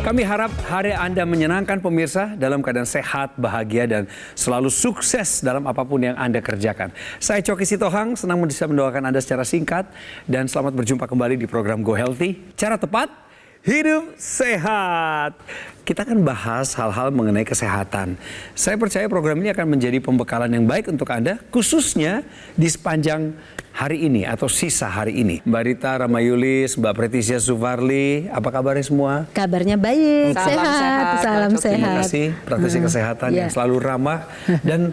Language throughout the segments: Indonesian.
Kami harap hari Anda menyenangkan pemirsa, dalam keadaan sehat, bahagia, dan selalu sukses dalam apapun yang Anda kerjakan. Saya Coki Sitohang, senang bisa mendoakan Anda secara singkat, dan selamat berjumpa kembali di program Go Healthy. Cara tepat, hidup sehat. Kita akan bahas hal-hal mengenai kesehatan. Saya percaya program ini akan menjadi pembekalan yang baik untuk Anda, khususnya di sepanjang hari ini atau sisa hari ini. Mbak Rita Ramayulis, Mbak Pretisia Suvarli, apa kabarnya semua? Kabarnya baik, salam sehat. Terima kasih, praktisi kesehatan yang selalu ramah. Dan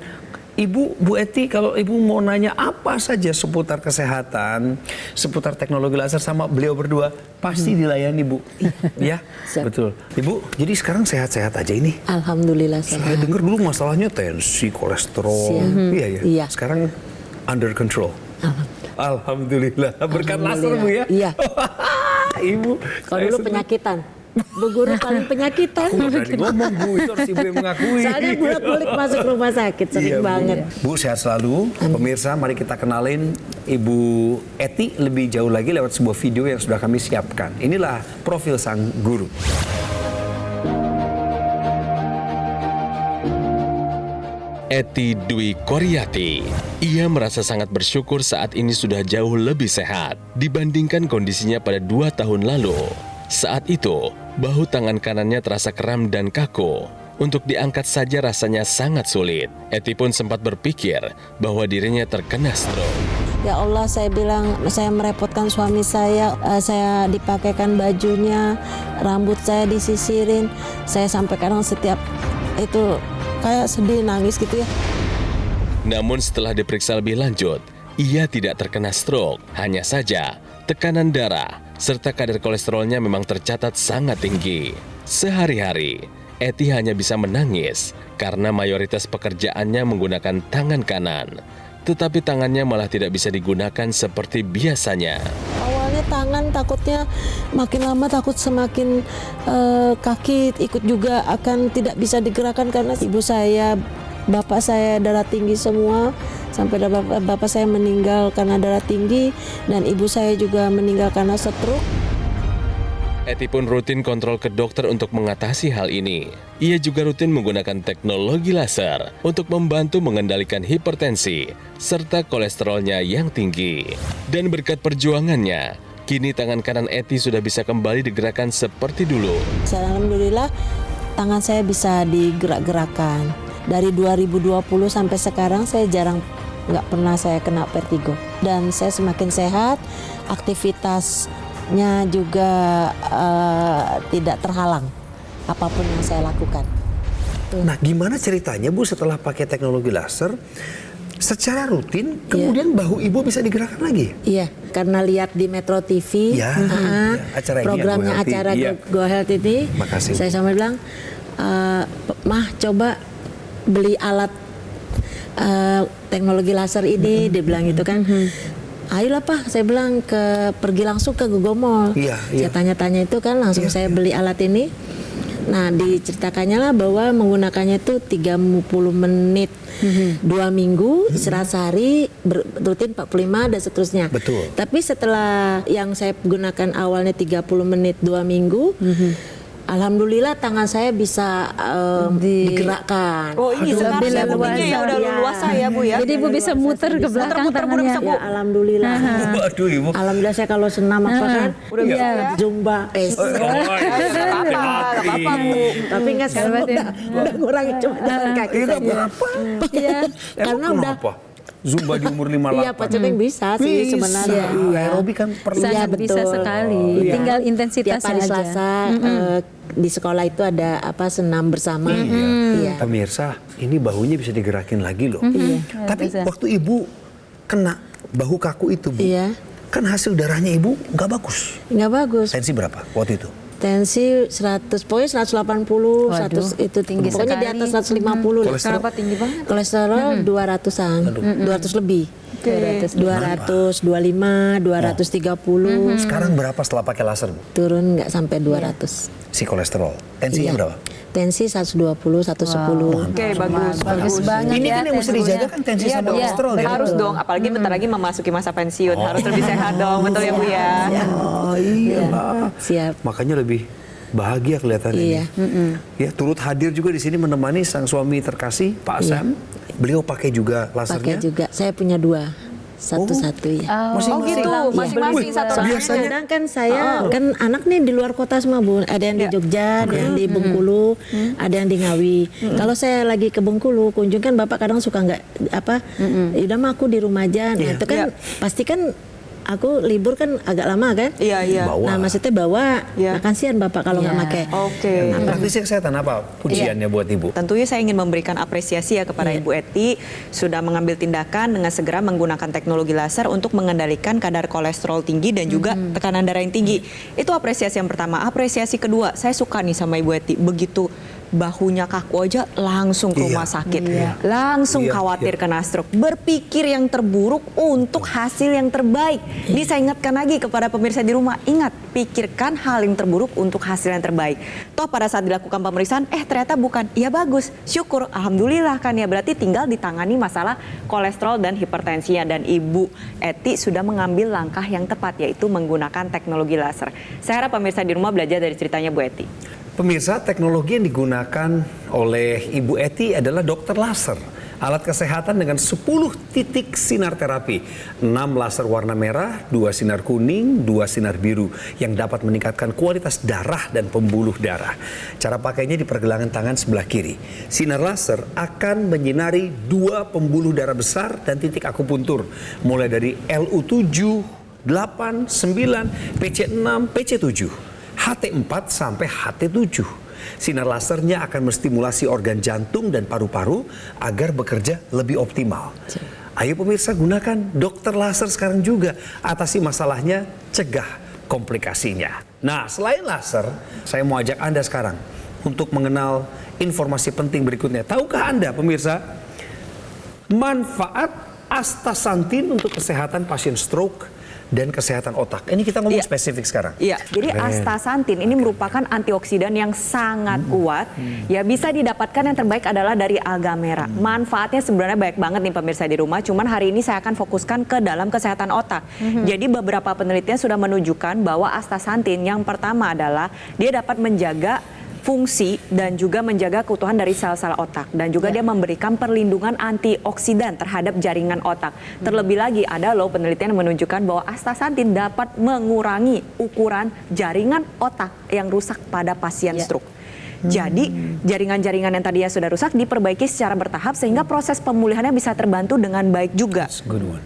Ibu, Bu Eti, kalau Ibu mau nanya apa saja seputar kesehatan, seputar teknologi laser sama beliau berdua, pasti dilayani, Bu. Ya, betul. Ibu, jadi sekarang sehat-sehat aja ini? Alhamdulillah sehat. Saya dengar dulu masalahnya tensi, kolesterol. Iya. Sekarang under control. Alhamdulillah. Berkat laser, Bu ya? Iya. Ibu. Kalau dulu penyakitan. Bu Guru paling penyakitan. Aku nggak berani ngomong, Bu. Itu harus Ibu yang mengakui. Soalnya bolak-balik masuk rumah sakit, sering banget. Bu, sehat selalu. Pemirsa, mari kita kenalin Ibu Eti lebih jauh lagi lewat sebuah video yang sudah kami siapkan. Inilah profil sang guru. Eti Dwi Koryati. Ia merasa sangat bersyukur saat ini sudah jauh lebih sehat dibandingkan kondisinya pada 2 tahun lalu. Saat itu, bahu tangan kanannya terasa kram dan kaku. Untuk diangkat saja rasanya sangat sulit. Eti pun sempat berpikir bahwa dirinya terkena stroke. Ya Allah, saya bilang saya merepotkan suami saya dipakaikan bajunya, rambut saya disisirin. Saya sampai kadang setiap itu kayak sedih, nangis gitu ya. Namun setelah diperiksa lebih lanjut, ia tidak terkena stroke. Hanya saja tekanan darah serta kadar kolesterolnya memang tercatat sangat tinggi. Sehari-hari, Eti hanya bisa menangis karena mayoritas pekerjaannya menggunakan tangan kanan. Tetapi tangannya malah tidak bisa digunakan seperti biasanya. Awalnya tangan takutnya makin lama takut semakin kaki ikut juga akan tidak bisa digerakkan karena ibu saya, bapak saya darah tinggi semua. Sampai bapak saya meninggal karena darah tinggi dan ibu saya juga meninggal karena stroke. Eti pun rutin kontrol ke dokter untuk mengatasi hal ini. Ia juga rutin menggunakan teknologi laser untuk membantu mengendalikan hipertensi serta kolesterolnya yang tinggi. Dan berkat perjuangannya, kini tangan kanan Eti sudah bisa kembali digerakkan seperti dulu. Alhamdulillah, tangan saya bisa digerak-gerakan. Dari 2020 sampai sekarang saya nggak pernah saya kena vertigo. Dan saya semakin sehat, aktivitasnya juga tidak terhalang apapun yang saya lakukan. Nah, gimana ceritanya, Bu, setelah pakai teknologi laser, secara rutin kemudian bahu Ibu bisa digerakkan lagi? Iya, karena lihat di Metro TV, acara programnya acara Go Health ini, saya sama bilang, Mah coba beli alat teknologi laser ini, dia bilang gitu kan. Ayolah Pak, saya bilang pergi langsung ke Google Mall. Saya tanya-tanya itu kan, langsung saya beli alat ini. Nah, diceritakannya lah bahwa menggunakannya itu 30 menit 2 minggu, istirahat sehari, rutin 45 dan seterusnya. Betul. Tapi setelah yang saya gunakan awalnya 30 menit 2 minggu, alhamdulillah tangan saya bisa digerakkan. Oh, ini sekarang ya buktinya ya udah luasa ya, Bu ya. Jadi Ibu bisa muter ke belakang tangannya. Ya, alhamdulillah. Waduh, Ibu. Alhamdulillah saya kalau senam apa kan udah bisa ya. Zumba. Gak apa-apa, Bu. Tapi enggak sekarang udah ngurangin cuma jalan kaki saja. Karena udah Zumba di umur 58. Iya, Pak Ceteng bisa sih sebenarnya. Aerobik kan perlu. Iya, betul. Bisa sekali. Tinggal intensitasnya Tiap hari aja. Selasa di sekolah itu ada senam bersama. Iya. Pemirsa, ini bahunya bisa digerakin lagi loh. Tapi bisa. waktu Ibu kena bahu kaku itu, Bu, kan hasil darahnya Ibu nggak bagus. Nggak bagus. Tensi berapa waktu itu? Tensi 100, pokoknya 180, 100 itu tinggi. Pokoknya di atas 150 lah. Kenapa tinggi banget? Kolesterol 200-an, 200 lebih. 200, 225, 230. Sekarang berapa setelah pakai laser, Bu? Turun nggak sampai 200. Si kolesterol. Tensinya berapa? Tensi 120, 110. Oke, bagus banget. Ini ya, kan yang mesti tensinya. dijaga kan tensi sama kolesterol. ya? Harus dong, apalagi bentar lagi memasuki masa pensiun, harus lebih sehat dong, betul ya Bu ya? Oh iya. Siap. Makanya lebih bahagia kelihatannya. Iya. Ya, turut hadir juga di sini menemani sang suami terkasih, Pak Sam. Beliau pakai juga lasernya. Pakai juga. Saya punya 2. Satu-satu ya. Oh gitu, masing-masing satu. biasanya- Kadang kan saya kan anak nih di luar kota semua Bu. Ada yang di Jogja, ada yang di Bengkulu, ada yang di Ngawi. Kalau saya lagi ke Bengkulu, kunjung kan Bapak kadang suka nggak udah mah aku di rumah aja. Nah Iya. itu kan pasti kan aku libur kan agak lama kan. Iya, iya. Bawa. Nah maksudnya bawa, Iya. nah kasihan Bapak kalau nggak Iya. pakai. Oke. Nah, praktisi kesehatan apa pujiannya buat Ibu? Tentunya saya ingin memberikan apresiasi ya kepada Ibu Eti sudah mengambil tindakan dengan segera menggunakan teknologi laser untuk mengendalikan kadar kolesterol tinggi dan juga tekanan darah yang tinggi. Itu apresiasi yang pertama. Apresiasi kedua, saya suka nih sama Ibu Eti, begitu bahunya kaku aja langsung ke rumah sakit. Langsung Iya, khawatir kena stroke. Berpikir yang terburuk untuk hasil yang terbaik. Ini saya ingatkan lagi kepada pemirsa di rumah, ingat, pikirkan hal yang terburuk untuk hasil yang terbaik. Toh pada saat dilakukan pemeriksaan, ternyata bukan. Ya bagus, syukur, alhamdulillah kan ya. Berarti tinggal ditangani masalah kolesterol dan hipertensinya. Dan Ibu Eti sudah mengambil langkah yang tepat, yaitu menggunakan teknologi laser. Saya harap pemirsa di rumah belajar dari ceritanya Bu Eti. Pemirsa, teknologi yang digunakan oleh Ibu Eti adalah dokter laser. Alat kesehatan dengan 10 titik sinar terapi. 6 laser warna merah, 2 sinar kuning, 2 sinar biru. Yang dapat meningkatkan kualitas darah dan pembuluh darah. Cara pakainya di pergelangan tangan sebelah kiri. Sinar laser akan menyinari 2 pembuluh darah besar dan titik akupuntur. Mulai dari LU7, 8, 9, PC6, PC7. HT4 sampai HT7. Sinar lasernya akan menstimulasi organ jantung dan paru-paru agar bekerja lebih optimal. Ayo pemirsa, gunakan dokter laser sekarang juga. Atasi masalahnya, cegah komplikasinya. Nah, selain laser, saya mau ajak Anda sekarang untuk mengenal informasi penting berikutnya. Tahukah Anda pemirsa, manfaat astaxanthin untuk kesehatan pasien stroke dan kesehatan otak? Ini kita ngomong Iya. spesifik sekarang. Iya, jadi Keren. astaxanthin ini merupakan antioksidan yang sangat kuat. Ya bisa didapatkan yang terbaik adalah dari alga merah. Manfaatnya sebenarnya banyak banget nih pemirsa di rumah. Cuman hari ini saya akan fokuskan ke dalam kesehatan otak. Jadi beberapa penelitian sudah menunjukkan bahwa astaxanthin yang pertama adalah dia dapat menjaga fungsi dan juga menjaga keutuhan dari sel-sel otak, dan juga dia memberikan perlindungan antioksidan terhadap jaringan otak. Terlebih lagi ada loh penelitian yang menunjukkan bahwa astaxanthin dapat mengurangi ukuran jaringan otak yang rusak pada pasien stroke. Jadi jaringan-jaringan yang tadinya sudah rusak diperbaiki secara bertahap sehingga proses pemulihannya bisa terbantu dengan baik juga. Good one.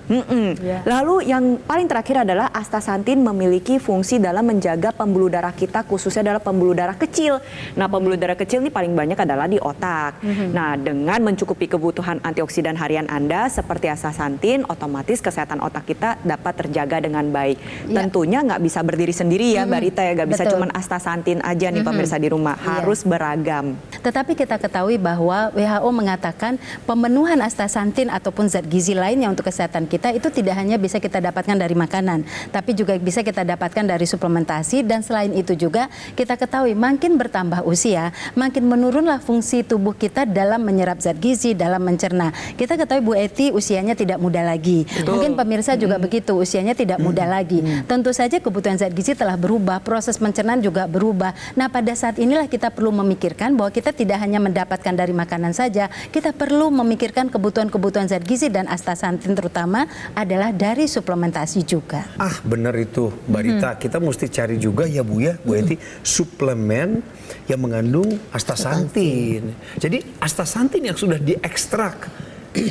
Lalu yang paling terakhir adalah astaxanthin memiliki fungsi dalam menjaga pembuluh darah kita, khususnya adalah pembuluh darah kecil. Nah, pembuluh darah kecil ini paling banyak adalah di otak. Nah, dengan mencukupi kebutuhan antioksidan harian Anda seperti astaxanthin, otomatis kesehatan otak kita dapat terjaga dengan baik. Tentunya nggak bisa berdiri sendiri ya, Mbak Rita ya, nggak bisa Betul. cuma astaxanthin aja nih pemirsa di rumah, harus beragam. Tetapi kita ketahui bahwa WHO mengatakan pemenuhan astaxanthin ataupun zat gizi lainnya untuk kesehatan kita itu tidak hanya bisa kita dapatkan dari makanan, tapi juga bisa kita dapatkan dari suplementasi. Dan selain itu juga kita ketahui makin bertambah usia, makin menurunlah fungsi tubuh kita dalam menyerap zat gizi, dalam mencerna. Kita ketahui Bu Eti usianya tidak muda lagi. Mungkin pemirsa juga begitu, usianya tidak muda lagi. Tentu saja kebutuhan zat gizi telah berubah, proses pencernaan juga berubah. Nah, pada saat inilah kita perlu memikirkan bahwa kita tidak hanya mendapatkan dari makanan saja, kita perlu memikirkan kebutuhan-kebutuhan zat gizi, dan astaxanthin terutama adalah dari suplementasi juga. Ah, benar itu Mbak Rita. Kita mesti cari juga ya Bu Eti, suplemen yang mengandung astaxanthin. Jadi astaxanthin yang sudah diekstrak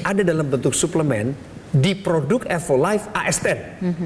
ada dalam bentuk suplemen di produk Evolife AS10.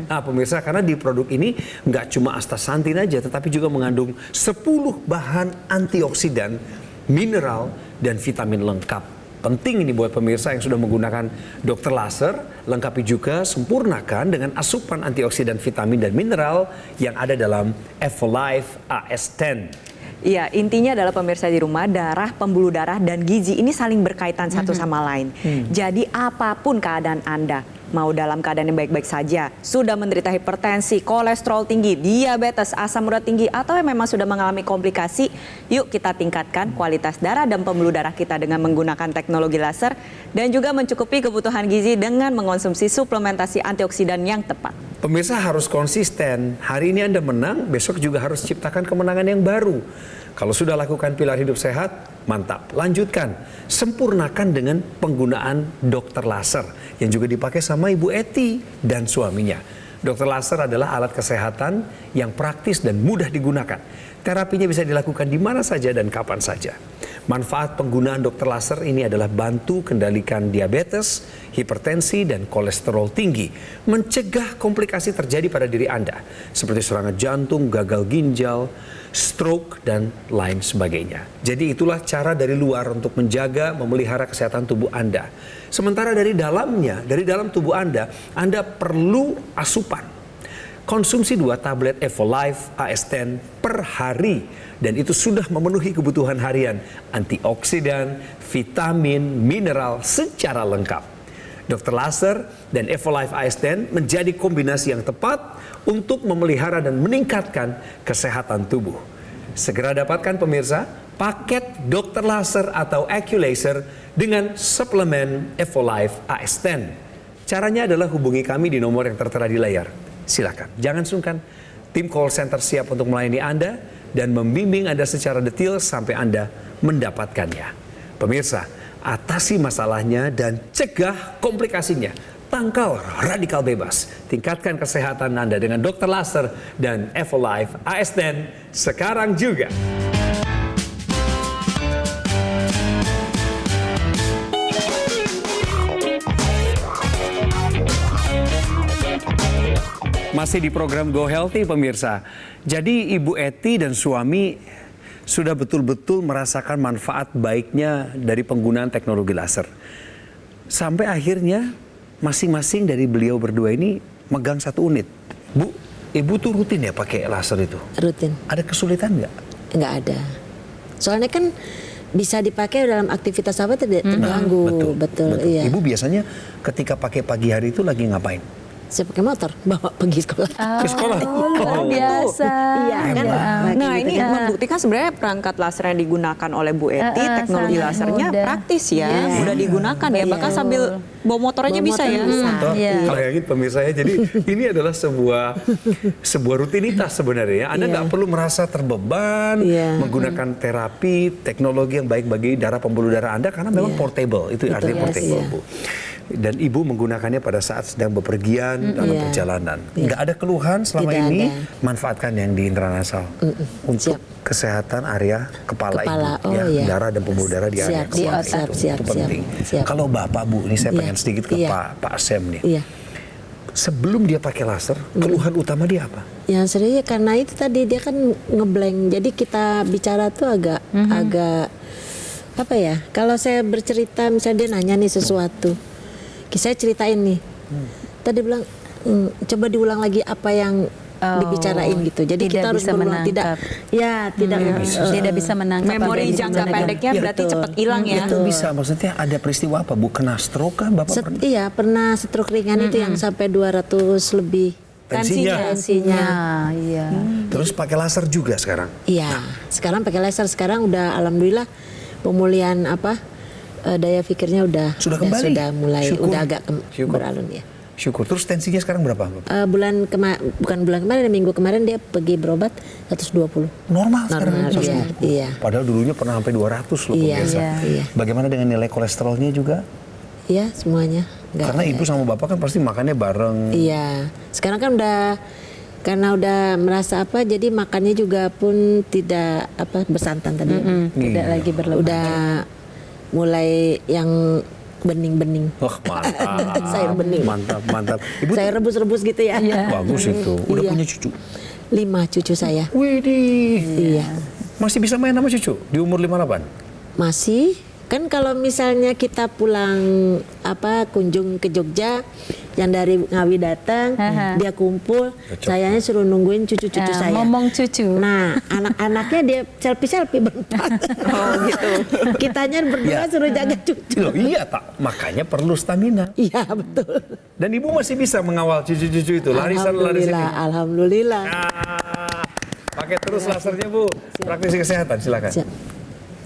Nah pemirsa, karena di produk ini nggak cuma astaxanthin aja, tetapi juga mengandung 10 bahan antioksidan, mineral, dan vitamin lengkap. Penting ini buat pemirsa yang sudah menggunakan dokter laser, lengkapi juga, sempurnakan dengan asupan antioksidan, vitamin, dan mineral yang ada dalam Evolife AS10. Iya, intinya adalah pemirsa di rumah, darah, pembuluh darah, dan gizi ini saling berkaitan satu sama lain. Jadi apapun keadaan Anda, mau dalam keadaan yang baik-baik saja, sudah menderita hipertensi, kolesterol tinggi, diabetes, asam urat tinggi, atau yang memang sudah mengalami komplikasi, yuk kita tingkatkan kualitas darah dan pembuluh darah kita dengan menggunakan teknologi laser, dan juga mencukupi kebutuhan gizi dengan mengonsumsi suplementasi antioksidan yang tepat. Pemirsa harus konsisten. Hari ini Anda menang, besok juga harus ciptakan kemenangan yang baru. Kalau sudah lakukan pilar hidup sehat, mantap. Lanjutkan. Sempurnakan dengan penggunaan dokter laser yang juga dipakai sama Ibu Eti dan suaminya. Dokter laser adalah alat kesehatan yang praktis dan mudah digunakan. Terapinya bisa dilakukan di mana saja dan kapan saja. Manfaat penggunaan dokter laser ini adalah bantu kendalikan diabetes, hipertensi, dan kolesterol tinggi. Mencegah komplikasi terjadi pada diri Anda, seperti serangan jantung, gagal ginjal, stroke, dan lain sebagainya. Jadi itulah cara dari luar untuk menjaga, memelihara kesehatan tubuh Anda. Sementara dari dalamnya, dari dalam tubuh Anda perlu asupan. Konsumsi 2 tablet Evolife AS10 per hari dan itu sudah memenuhi kebutuhan harian antioksidan, vitamin, mineral secara lengkap. Dokter laser dan Evolife AS10 menjadi kombinasi yang tepat untuk memelihara dan meningkatkan kesehatan tubuh. Segera dapatkan pemirsa paket dokter laser atau AccuLaser dengan suplemen Evolife AS10. Caranya adalah hubungi kami di nomor yang tertera di layar. Silakan, jangan sungkan. Tim call center siap untuk melayani Anda dan membimbing Anda secara detail sampai Anda mendapatkannya. Pemirsa, atasi masalahnya dan cegah komplikasinya. Tangkal radikal bebas. Tingkatkan kesehatan Anda dengan dokter laser dan Evolife AS10 sekarang juga. Masih di program Go Healthy pemirsa. Jadi Ibu Eti dan suami sudah betul-betul merasakan manfaat baiknya dari penggunaan teknologi laser. Sampai akhirnya masing-masing dari beliau berdua ini megang 1 unit. Bu, Ibu tuh rutin ya pakai laser itu? Rutin. Ada kesulitan nggak? Nggak ada. Soalnya kan bisa dipakai dalam aktivitas apa tidak terganggu. Betul. Iya. Ibu biasanya ketika pakai pagi hari itu lagi ngapain? Saya pakai motor, bawa pergi sekolah. Ke sekolah? Luar biasa. Iya, kan? Nah Gitu ini kan. membuktikan sebenarnya perangkat laser yang digunakan oleh Bu Eti, teknologi sangat lasernya mudah. praktis ya, Yes. mudah digunakan ya, bahkan Iya. sambil bawa motor aja Bawa bisa motor ya. bisa. Iya. Bayangin pemirsa ya, jadi ini adalah sebuah rutinitas sebenarnya. Anda nggak perlu merasa terbeban Iya. menggunakan terapi, teknologi yang baik bagi darah pembuluh darah Anda karena memang Iya. portable, itu Betul, artinya yes, portable iya. Bu. Dan Ibu menggunakannya pada saat sedang bepergian dalam Iya. perjalanan. Iya. Nggak ada keluhan selama Tidak ini, ada. manfaatkan yang di intranasal untuk Siap. kesehatan area kepala Kepala, Ibu. oh iya. Darah dan pembuluh darah di area Siap, kepala siap, itu. siap, Itu siap, penting. siap. Kalau Bapak Bu, ini saya Iya. pengen sedikit ke Iya. Pak Asem nih. Iya. Sebelum dia pakai laser, keluhan utama dia apa? Yang serius karena itu tadi dia kan ngeblank. Jadi kita bicara tuh agak apa ya? Kalau saya bercerita misalnya dia nanya nih sesuatu, saya ceritain nih. Tadi bilang coba diulang lagi apa yang dibicarain gitu. Jadi tidak kita harus bisa berulang. menangkap. Tidak bisa menangkap. apa Memori yang jangka dibicarakan. pendeknya Iya, berarti betul. cepat hilang ya. Itu bisa, maksudnya ada peristiwa apa Bu? Kena stroke kah Bapak pernah? Iya, pernah stroke ringan itu yang sampai 200 lebih Tensinya. tensinya. Nah, iya. Terus pakai laser juga sekarang? Iya, sekarang pakai laser. Sekarang udah alhamdulillah pemulihan daya pikirnya Sudah kembali? sudah mulai Syukur. udah agak Syukur. beralun ya. Syukur. Terus tensinya sekarang berapa Bapak? Bukan bulan kemarin, minggu kemarin dia pergi berobat 120. Normal sekarang? Normal, 120. iya. Padahal dulunya pernah sampai 200 loh Iya, pemirsa. iya. Bagaimana dengan nilai kolesterolnya juga? Iya, semuanya. Nggak Karena ada. Ibu sama Bapak kan pasti makannya bareng. Iya, sekarang kan karena udah merasa jadi makannya juga pun tidak bersantan tadi. Tidak lagi berlebihan. Udah mulai yang bening-bening. Wah mantap. Sayur bening. Mantap. Ibu Saya rebus-rebus gitu ya. bagus itu. Udah Iya. punya cucu? 5 cucu saya. Widih. Iya. Masih bisa main sama cucu di umur 58? Masih kan kalau misalnya kita pulang kunjung ke Jogja yang dari Ngawi datang, dia kumpul, sayanya suruh nungguin cucu-cucu saya. Ngomong cucu. Nah, anak-anaknya dia selfie berempat. Oh gitu. Kitanya berdua Ya. suruh jaga cucu. Loh, iya tak, makanya perlu stamina. Iya, betul. Dan Ibu masih bisa mengawal cucu-cucu itu, larisan lari sini. Alhamdulillah. Pakai terus lasernya Bu. Praktisi kesehatan silakan. Siap.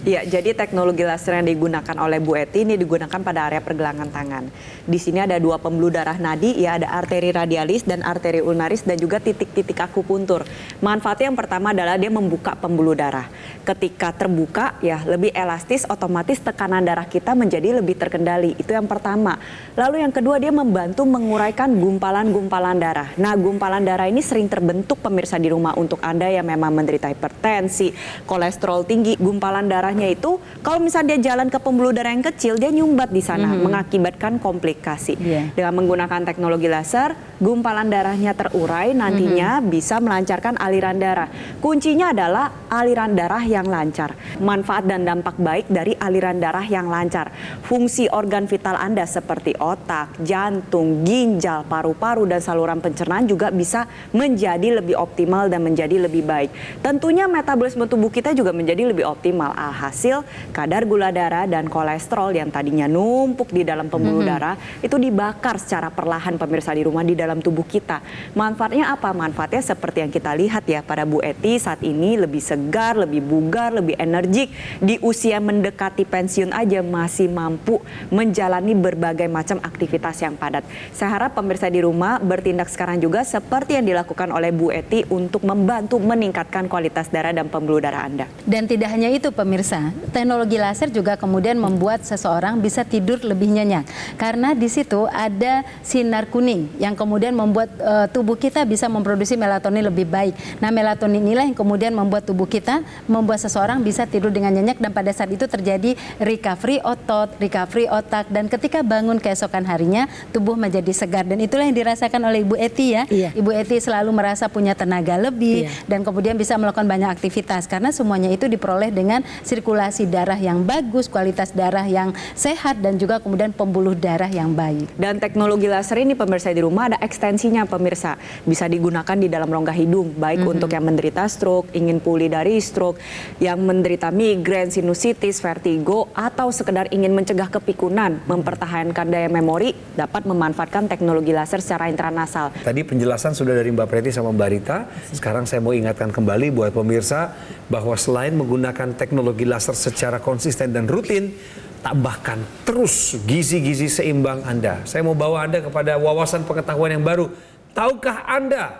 Iya, jadi teknologi laser yang digunakan oleh Bu Eti ini digunakan pada area pergelangan tangan. Di sini ada 2 pembuluh darah nadi, ya ada arteri radialis dan arteri ulnaris dan juga titik-titik akupuntur. Manfaatnya yang pertama adalah dia membuka pembuluh darah. Ketika terbuka ya lebih elastis, otomatis tekanan darah kita menjadi lebih terkendali. Itu yang pertama. Lalu yang kedua dia membantu menguraikan gumpalan-gumpalan darah. Nah, gumpalan darah ini sering terbentuk pemirsa di rumah untuk Anda yang memang menderita hipertensi, kolesterol tinggi, gumpalan darahnya itu kalau misalnya dia jalan ke pembuluh darah yang kecil dia nyumbat di sana mengakibatkan komplikasi. Dengan menggunakan teknologi laser, gumpalan darahnya terurai, nantinya bisa melancarkan aliran darah. Kuncinya adalah aliran darah yang lancar. Manfaat dan dampak baik dari aliran darah yang lancar. Fungsi organ vital Anda seperti otak, jantung, ginjal, paru-paru dan saluran pencernaan juga bisa menjadi lebih optimal dan menjadi lebih baik. Tentunya metabolisme tubuh kita juga menjadi lebih optimal. Alhasil kadar gula darah dan kolesterol yang tadinya numpuk di dalam pembuluh darah itu dibakar secara perlahan pemirsa di rumah di dalam tubuh kita. Manfaatnya apa? Manfaatnya seperti yang kita lihat ya pada Bu Eti saat ini lebih segar, lebih bugar, lebih energik. Di usia mendekati pensiun aja masih mampu menjalani berbagai macam aktivitas yang padat. Saya harap pemirsa di rumah bertindak sekarang juga seperti yang dilakukan oleh Bu Eti untuk membantu meningkatkan kualitas darah dan pembuluh darah Anda. Dan tidak hanya itu pemirsa, teknologi laser juga kemudian membuat seseorang bisa tidur lebih nyenyak. Karena di situ ada sinar kuning yang kemudian membuat tubuh kita bisa memproduksi melatonin lebih baik. Nah, melatonin inilah yang kemudian membuat tubuh kita, membuat seseorang bisa tidur dengan nyenyak dan pada saat itu terjadi recovery otot, recovery otak dan ketika bangun keesokan harinya tubuh menjadi segar dan itulah yang dirasakan oleh Ibu Eti ya. Ibu Eti selalu merasa punya tenaga lebih dan kemudian bisa melakukan banyak aktivitas karena semuanya itu diperoleh dengan sirkulasi darah yang bagus, kualitas darah yang sehat dan juga kemudian pembuluh darah yang baik. Dan teknologi laser ini pemirsa di rumah ada ekstensinya pemirsa. Bisa digunakan di dalam rongga hidung, baik untuk yang menderita stroke, ingin pulih dari stroke, yang menderita migrain, sinusitis, vertigo, atau sekedar ingin mencegah kepikunan, mempertahankan daya memori, dapat memanfaatkan teknologi laser secara intranasal. Tadi penjelasan sudah dari Mbak Preti sama Mbak Rita. Sekarang saya mau ingatkan kembali buat pemirsa bahwa selain menggunakan teknologi laser secara konsisten dan rutin, tambahkan terus gizi-gizi seimbang Anda. Saya mau bawa Anda kepada wawasan pengetahuan yang baru. Tahukah Anda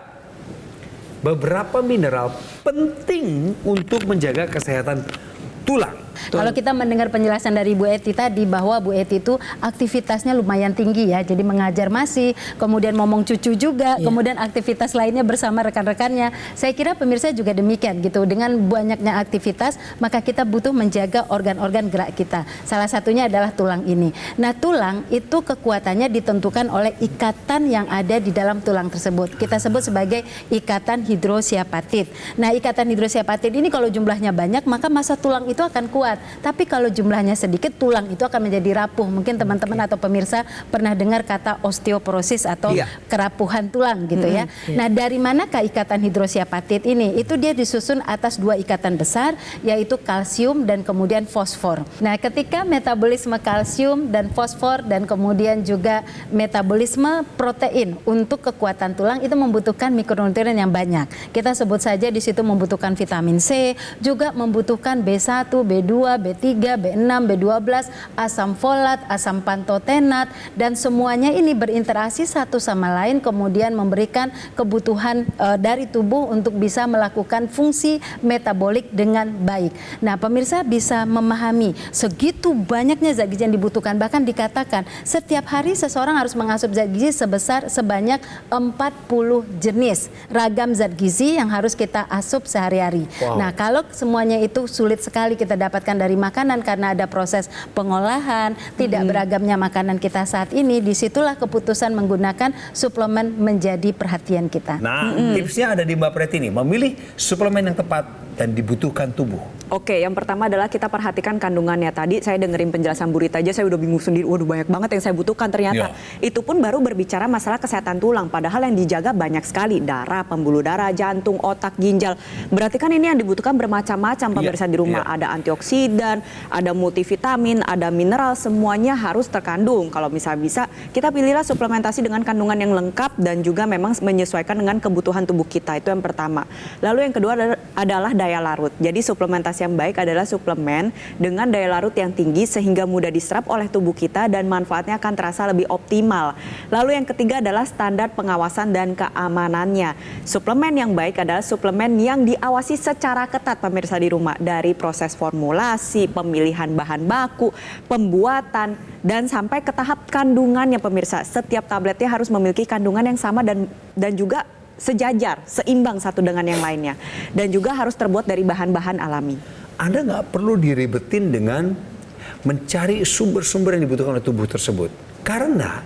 beberapa mineral penting untuk menjaga kesehatan tulang? Kalau kita mendengar penjelasan dari Bu Eti tadi bahwa Bu Eti itu aktivitasnya lumayan tinggi ya, jadi mengajar masih, kemudian ngomong cucu juga, kemudian aktivitas lainnya bersama rekan-rekannya. Saya kira pemirsa juga demikian gitu. Dengan banyaknya aktivitas, maka kita butuh menjaga organ-organ gerak kita. Salah satunya adalah tulang ini. Nah, tulang itu kekuatannya ditentukan oleh ikatan yang ada di dalam tulang tersebut. Kita sebut sebagai ikatan hidrosiapatit. Nah, ikatan hidrosiapatit ini kalau jumlahnya banyak, maka massa tulang itu akan kuat. Tapi kalau jumlahnya sedikit, tulang itu akan menjadi rapuh. Mungkin teman-teman atau pemirsa pernah dengar kata osteoporosis atau kerapuhan tulang gitu ya. Nah, dari manakah ikatan hidrosiapatit ini? Itu dia disusun atas 2 ikatan besar, yaitu kalsium dan kemudian fosfor. Nah, ketika metabolisme kalsium dan fosfor dan kemudian juga metabolisme protein untuk kekuatan tulang itu membutuhkan mikronutrien yang banyak. Kita sebut saja di situ membutuhkan vitamin C, juga membutuhkan B1, B2, B3, B6, B12, asam folat, asam pantotenat, dan semuanya ini berinteraksi satu sama lain kemudian memberikan kebutuhan dari tubuh untuk bisa melakukan fungsi metabolik dengan baik. Nah, pemirsa bisa memahami segitu banyaknya zat gizi yang dibutuhkan, bahkan dikatakan setiap hari seseorang harus mengasup zat gizi sebanyak 40 jenis ragam zat gizi yang harus kita asup sehari-hari. Nah, kalau semuanya itu sulit sekali kita dapatkan dari makanan karena ada proses pengolahan, tidak beragamnya makanan kita saat ini, disitulah keputusan menggunakan suplemen menjadi perhatian kita. Nah, tipsnya ada di Mbak Preti nih, memilih suplemen yang tepat dan dibutuhkan tubuh. Oke, yang pertama adalah kita perhatikan kandungannya. Tadi saya dengerin penjelasan Bu Rita aja, saya udah bingung sendiri. Waduh, banyak banget yang saya butuhkan ternyata. Itu pun baru berbicara masalah kesehatan tulang. Padahal yang dijaga banyak sekali. Darah, pembuluh darah, jantung, otak, ginjal. Berarti kan ini yang dibutuhkan bermacam-macam pemirsa di rumah. Ada antioksidan, ada multivitamin, ada mineral. Semuanya harus terkandung. Kalau misalnya bisa, kita pilihlah suplementasi dengan kandungan yang lengkap dan juga memang menyesuaikan dengan kebutuhan tubuh kita. Itu yang pertama. Lalu yang kedua adalah daya larut. Jadi suplementasi yang baik adalah suplemen dengan daya larut yang tinggi sehingga mudah diserap oleh tubuh kita dan manfaatnya akan terasa lebih optimal. Lalu yang ketiga adalah standar pengawasan dan keamanannya. Suplemen yang baik adalah suplemen yang diawasi secara ketat pemirsa di rumah, dari proses formulasi, pemilihan bahan baku, pembuatan, dan sampai ke tahap kandungannya pemirsa. Setiap tabletnya harus memiliki kandungan yang sama dan juga sejajar, seimbang satu dengan yang lainnya. Dan juga harus terbuat dari bahan-bahan alami. Anda nggak perlu diribetin dengan mencari sumber-sumber yang dibutuhkan oleh tubuh tersebut. Karena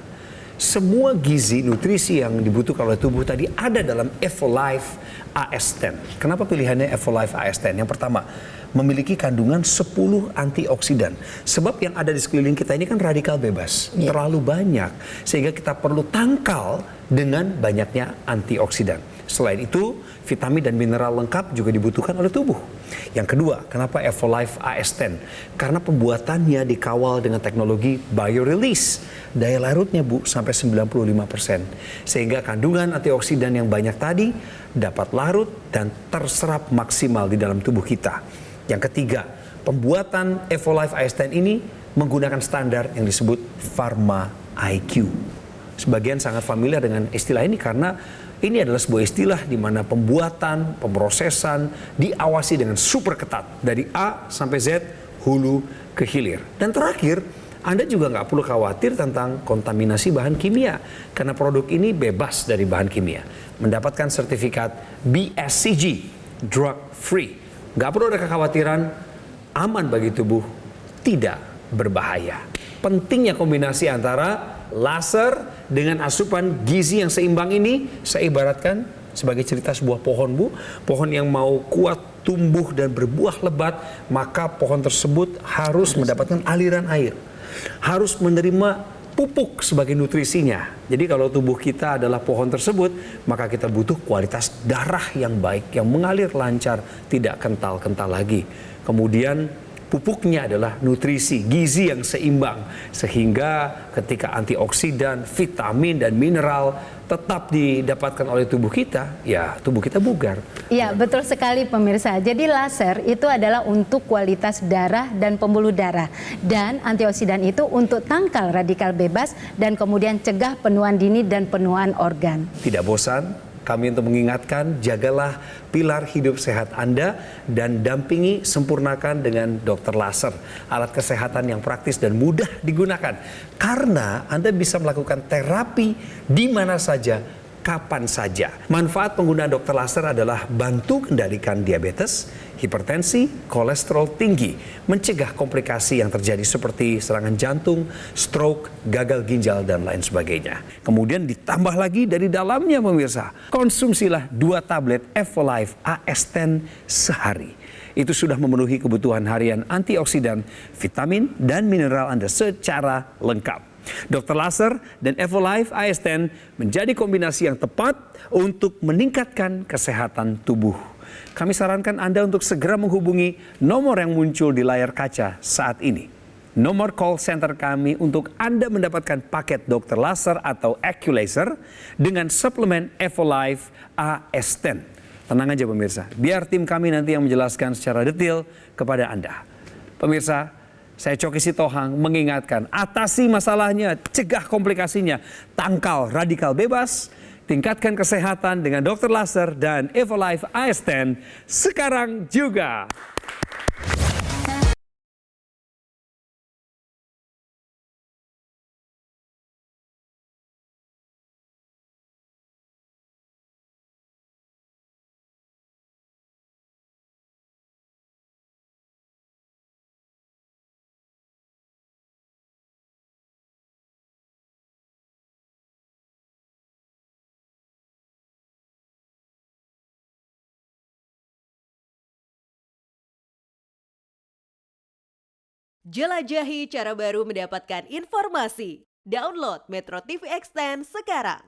semua gizi, nutrisi yang dibutuhkan oleh tubuh tadi ada dalam Evolife AS10. Kenapa pilihannya Evolife AS10? Yang pertama, memiliki kandungan 10 antioksidan. Sebab yang ada di sekeliling kita ini kan radikal bebas, terlalu banyak. Sehingga kita perlu tangkal dengan banyaknya antioksidan. Selain itu, vitamin dan mineral lengkap juga dibutuhkan oleh tubuh. Yang kedua, kenapa Evolife AS10? Karena pembuatannya dikawal dengan teknologi biorelease. Daya larutnya Bu sampai 95%. Sehingga kandungan antioksidan yang banyak tadi dapat larut dan terserap maksimal di dalam tubuh kita. Yang ketiga, pembuatan Evolife AS10 ini menggunakan standar yang disebut Pharma IQ. Sebagian sangat familiar dengan istilah ini karena ini adalah sebuah istilah di mana pembuatan, pemrosesan diawasi dengan super ketat dari A sampai Z, hulu ke hilir. Dan terakhir, Anda juga nggak perlu khawatir tentang kontaminasi bahan kimia karena produk ini bebas dari bahan kimia, mendapatkan sertifikat BSCG, drug free. Nggak perlu ada kekhawatiran, aman bagi tubuh, tidak berbahaya. Pentingnya kombinasi antara laser dengan asupan gizi yang seimbang ini, saya ibaratkan sebagai cerita sebuah pohon Bu. Pohon yang mau kuat tumbuh dan berbuah lebat, maka pohon tersebut harus mendapatkan aliran air. Harus menerima pupuk sebagai nutrisinya. Jadi kalau tubuh kita adalah pohon tersebut, maka kita butuh kualitas darah yang baik, yang mengalir lancar, tidak kental-kental lagi. Kemudian pupuknya adalah nutrisi, gizi yang seimbang. Sehingga ketika antioksidan, vitamin, dan mineral tetap didapatkan oleh tubuh kita, ya tubuh kita bugar. Iya, betul sekali pemirsa. Jadi laser itu adalah untuk kualitas darah dan pembuluh darah. Dan antioksidan itu untuk tangkal radikal bebas dan kemudian cegah penuaan dini dan penuaan organ. Tidak bosan, kami untuk mengingatkan, jagalah pilar hidup sehat Anda dan dampingi, sempurnakan dengan dokter laser. Alat kesehatan yang praktis dan mudah digunakan. Karena Anda bisa melakukan terapi di mana saja, kapan saja. Manfaat penggunaan dokter laser adalah bantu kendalikan diabetes, hipertensi, kolesterol tinggi, mencegah komplikasi yang terjadi seperti serangan jantung, stroke, gagal ginjal, dan lain sebagainya. Kemudian ditambah lagi dari dalamnya pemirsa, konsumsilah 2 tablet Evolife AS10 sehari. Itu sudah memenuhi kebutuhan harian antioksidan, vitamin, dan mineral Anda secara lengkap. Dokter Laser dan Evolife AS10 menjadi kombinasi yang tepat untuk meningkatkan kesehatan tubuh. Kami sarankan Anda untuk segera menghubungi nomor yang muncul di layar kaca saat ini. Nomor call center kami untuk Anda mendapatkan paket Dokter Laser atau Eculaser dengan suplemen Evolife AS10. Tenang aja pemirsa, biar tim kami nanti yang menjelaskan secara detail kepada Anda. Pemirsa, saya Coki Sitohang mengingatkan, atasi masalahnya, cegah komplikasinya, tangkal radikal bebas, tingkatkan kesehatan dengan Dokter Laser dan Evolife AS10 sekarang juga. Jelajahi cara baru mendapatkan informasi. Download Metro TV Extend sekarang.